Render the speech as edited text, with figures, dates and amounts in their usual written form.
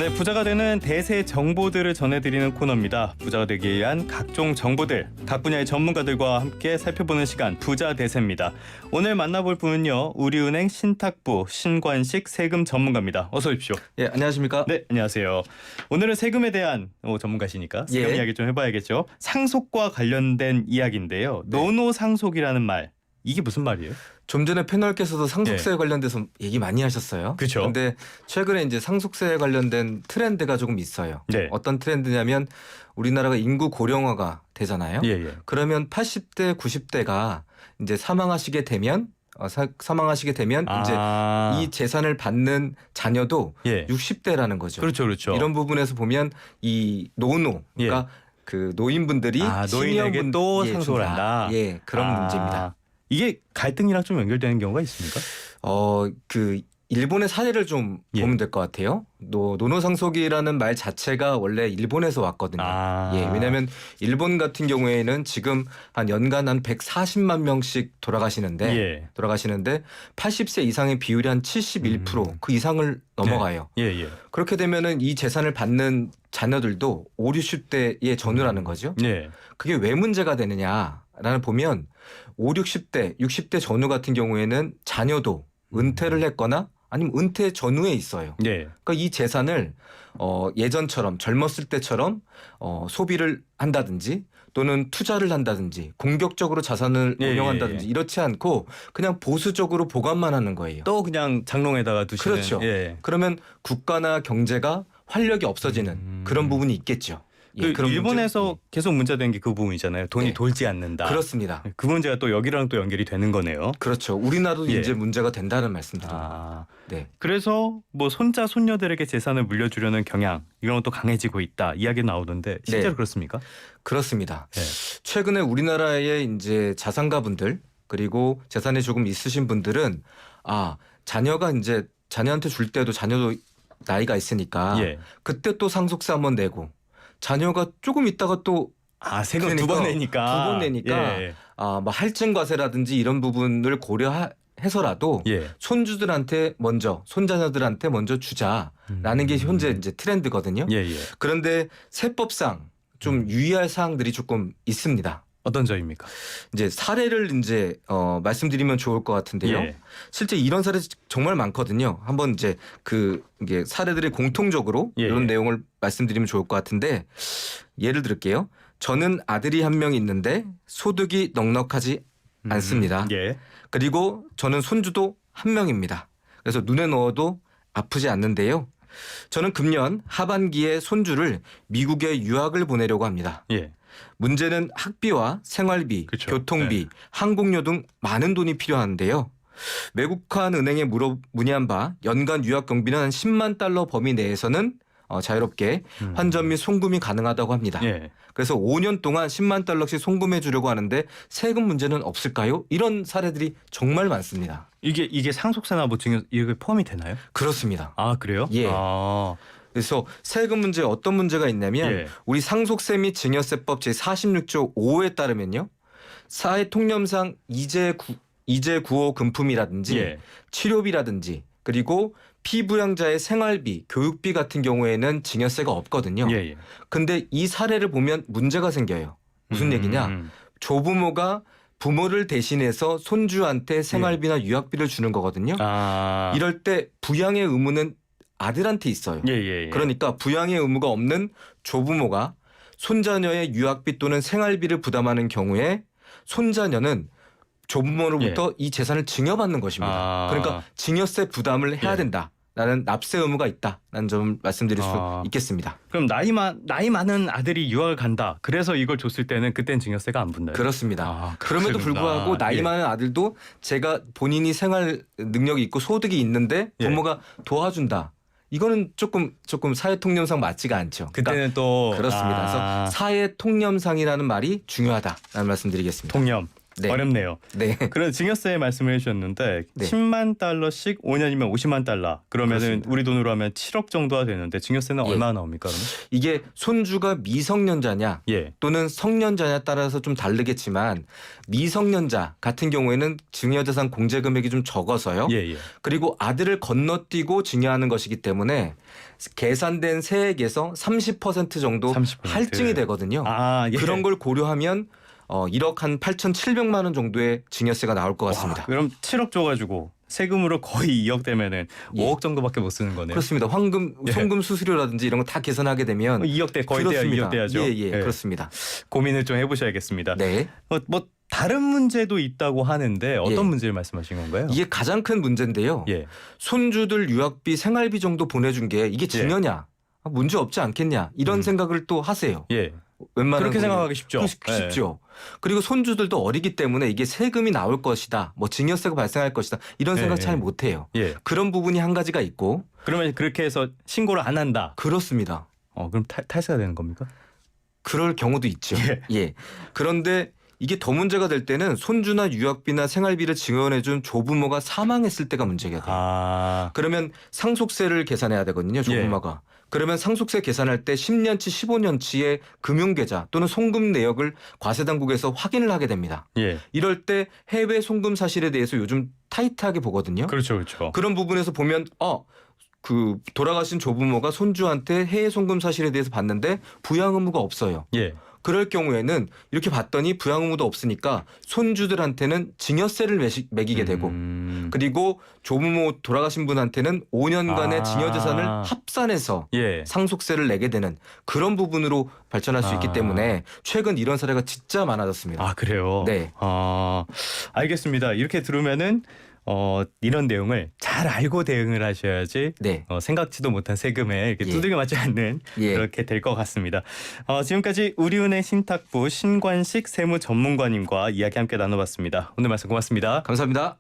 네, 부자가 되는 대세 정보들을 전해드리는 코너입니다. 부자가 되기 위한 각종 정보들, 각 분야의 전문가들과 함께 살펴보는 시간, 부자 대세입니다. 오늘 만나볼 분은요, 우리은행 신탁부 신관식 세금 전문가입니다. 어서 오십시오. 예, 안녕하십니까? 네, 안녕하세요. 오늘은 세금에 대한 전문가시니까 세금 이야기 좀 해봐야겠죠. 상속과 관련된 이야기인데요. 노노상속이라는 말, 이게 무슨 말이에요? 좀 전에 패널께서도 상속세에 관련돼서 얘기 많이 하셨어요. 그렇죠. 근데 최근에 이제 상속세에 관련된 트렌드가 조금 있어요. 네. 어떤 트렌드냐면 우리나라가 인구 고령화가 되잖아요. 예. 그러면 80대, 90대가 이제 사망하시게 되면 이제 이 재산을 받는 자녀도 60대라는 거죠. 그렇죠. 이런 부분에서 보면 이 노노, 그러니까 그 노인분들이 노인에게 또 상속을 한다. 예, 그런 문제입니다. 이게 갈등이랑 좀 연결되는 경우가 있습니까? 그 일본의 사례를 좀 보면 될 것 같아요. 노노상속이라는 말 자체가 원래 일본에서 왔거든요. 왜냐하면 일본 같은 경우에는 지금 한 연간 한 140만 명씩 돌아가시는데 80세 이상의 비율이 한 71%, 그 이상을 넘어가요. 그렇게 되면은 이 재산을 받는 자녀들도 5, 60대의 전후라는 거죠. 그게 왜 문제가 되느냐라는 보면 5, 60대 전후 같은 경우에는 자녀도 은퇴를 했거나 아니면 은퇴 전후에 있어요. 그러니까 이 재산을 예전처럼 젊었을 때처럼 소비를 한다든지 또는 투자를 한다든지 공격적으로 자산을 운영한다든지 이렇지 않고 그냥 보수적으로 보관만 하는 거예요. 또 그냥 장롱에다가 두시는. 그렇죠. 그러면 국가나 경제가 활력이 없어지는 그런 부분이 있겠죠. 그런 일본에서 계속 문제된 게 그 부분이잖아요. 돈이 돌지 않는다. 그렇습니다. 그 문제가 또 여기랑 또 연결이 되는 거네요. 그렇죠. 우리나라도 이제 문제가 된다는 말씀드립니다. 그래서 뭐 손자 손녀들에게 재산을 물려주려는 경향 이런 것도 강해지고 있다 이야기 나오던데 실제로 그렇습니까? 그렇습니다. 최근에 우리나라의 이제 자산가분들 그리고 재산이 조금 있으신 분들은 자녀가 이제 자녀한테 줄 때도 자녀도 나이가 있으니까 그때 또 상속세 한번 내고 자녀가 조금 있다가 또 세금 두 번 내니까 뭐 할증과세라든지 이런 부분을 고려해서라도 손주들한테 먼저 손자녀들한테 먼저 주자라는 게 현재 이제 트렌드거든요. 그런데 세법상 좀 유의할 사항들이 조금 있습니다. 어떤 점입니까? 이제 사례를 이제 말씀드리면 좋을 것 같은데요. 실제 이런 사례 정말 많거든요. 한번 이제 이게 사례들이 공통적으로 이런 내용을 말씀드리면 좋을 것 같은데 예를 들을게요. 저는 아들이 한 명 있는데 소득이 넉넉하지 않습니다. 그리고 저는 손주도 한 명입니다. 그래서 눈에 넣어도 아프지 않는데요. 저는 금년 하반기에 손주를 미국에 유학을 보내려고 합니다. 문제는 학비와 생활비, 교통비, 항공료 등 많은 돈이 필요한데요. 외국한 은행에 문의한 바 연간 유학 경비는 한 10만 달러 범위 내에서는 자유롭게 환전 및 송금이 가능하다고 합니다. 그래서 5년 동안 10만 달러씩 송금해 주려고 하는데 세금 문제는 없을까요? 이런 사례들이 정말 많습니다. 이게 상속세나 뭐 증여 이게 포함이 되나요? 그렇습니다. 그래요? 그래서 세금 문제에 어떤 문제가 있냐면 우리 상속세 및 증여세법 제46조 5호에 따르면요. 사회통념상 이재 구호 금품이라든지 치료비라든지 그리고 피부양자의 생활비, 교육비 같은 경우에는 증여세가 없거든요. 근데 이 사례를 보면 문제가 생겨요. 무슨 얘기냐? 조부모가 부모를 대신해서 손주한테 생활비나 유학비를 주는 거거든요. 이럴 때 부양의 의무는 아들한테 있어요. 그러니까 부양의 의무가 없는 조부모가 손자녀의 유학비 또는 생활비를 부담하는 경우에 손자녀는 조부모로부터 이 재산을 증여받는 것입니다. 그러니까 증여세 부담을 해야 된다라는 납세 의무가 있다라는 점을 말씀드릴 수 있겠습니다. 그럼 나이 많은 아들이 유학을 간다. 그래서 이걸 줬을 때는 그땐 증여세가 안 붙나요? 그렇습니다. 그럼에도 불구하고 나이 많은 아들도 제가 본인이 생활 능력이 있고 소득이 있는데 부모가 도와준다. 이거는 조금 사회통념상 맞지가 않죠. 그때는 또 그렇습니다. 그래서 사회통념상이라는 말이 중요하다라는 말씀드리겠습니다. 통념. 네. 어렵네요. 네. 그런 증여세 말씀을 해주셨는데 네. 10만 달러씩 5년이면 50만 달러. 그러면은 그렇습니다. 우리 돈으로 하면 7억 정도가 되는데 증여세는 예. 얼마나 나옵니까? 그러면? 이게 손주가 미성년자냐 예. 또는 성년자냐에 따라서 좀 다르겠지만 미성년자 같은 경우에는 증여재산 공제 금액이 좀 적어서요. 예, 예. 그리고 아들을 건너뛰고 증여하는 것이기 때문에 계산된 세액에서 30% 정도 30%. 할증이 되거든요. 아, 예. 그런 걸 고려하면 1억 한 8,700만 원 정도의 증여세가 나올 것 같습니다. 와, 그럼 7억 줘가지고 세금으로 거의 2억 되면은 예. 5억 정도밖에 못 쓰는 거네요. 그렇습니다. 황금, 예. 송금 수수료라든지 이런 거 다 계산하게 되면 2억 대 거의 돼야 2억 돼야죠. 예, 그렇습니다. 고민을 좀 해보셔야겠습니다. 네. 뭐 다른 문제도 있다고 하는데 어떤 예. 문제를 말씀하신 건가요? 이게 가장 큰 문제인데요. 예. 손주들 유학비, 생활비 정도 보내준 게 이게 증여냐? 문제 없지 않겠냐? 이런 생각을 또 하세요. 예. 웬만한 그렇게 분들은. 생각하기 쉽죠. 쉽죠. 그리고 손주들도 어리기 때문에 이게 세금이 나올 것이다. 뭐 증여세가 발생할 것이다. 이런 생각 예, 잘 예. 못해요. 예. 그런 부분이 한 가지가 있고. 그러면 그렇게 해서 신고를 안 한다. 그렇습니다. 그럼 탈세가 되는 겁니까? 그럴 경우도 있죠. 예. 예. 그런데 이게 더 문제가 될 때는 손주나 유학비나 생활비를 증여해준 조부모가 사망했을 때가 문제가 돼요. 아, 그러면 상속세를 계산해야 되거든요. 조부모가. 그러면 상속세 계산할 때 10년치, 15년치의 금융계좌 또는 송금 내역을 과세당국에서 확인을 하게 됩니다. 예. 이럴 때 해외 송금 사실에 대해서 요즘 타이트하게 보거든요. 그렇죠, 그렇죠. 그런 부분에서 보면 그 돌아가신 조부모가 손주한테 해외 송금 사실에 대해서 봤는데 부양 의무가 없어요. 예. 그럴 경우에는 이렇게 봤더니 부양 의무도 없으니까 손주들한테는 증여세를 매기게 되고 그리고 조부모 돌아가신 분한테는 5년간의 증여재산을 합산해서 예. 상속세를 내게 되는 그런 부분으로 발전할 수 있기 때문에 최근 이런 사례가 진짜 많아졌습니다. 아, 그래요? 네. 알겠습니다. 이렇게 들으면은 이런 내용을 잘 알고 대응을 하셔야지 네. 생각지도 못한 세금에 이렇게 예. 두들겨 맞지 않는 예. 그렇게 될 것 같습니다. 지금까지 우리은행 신탁부 신관식 세무 전문가님과 이야기 함께 나눠봤습니다. 오늘 말씀 고맙습니다. 감사합니다.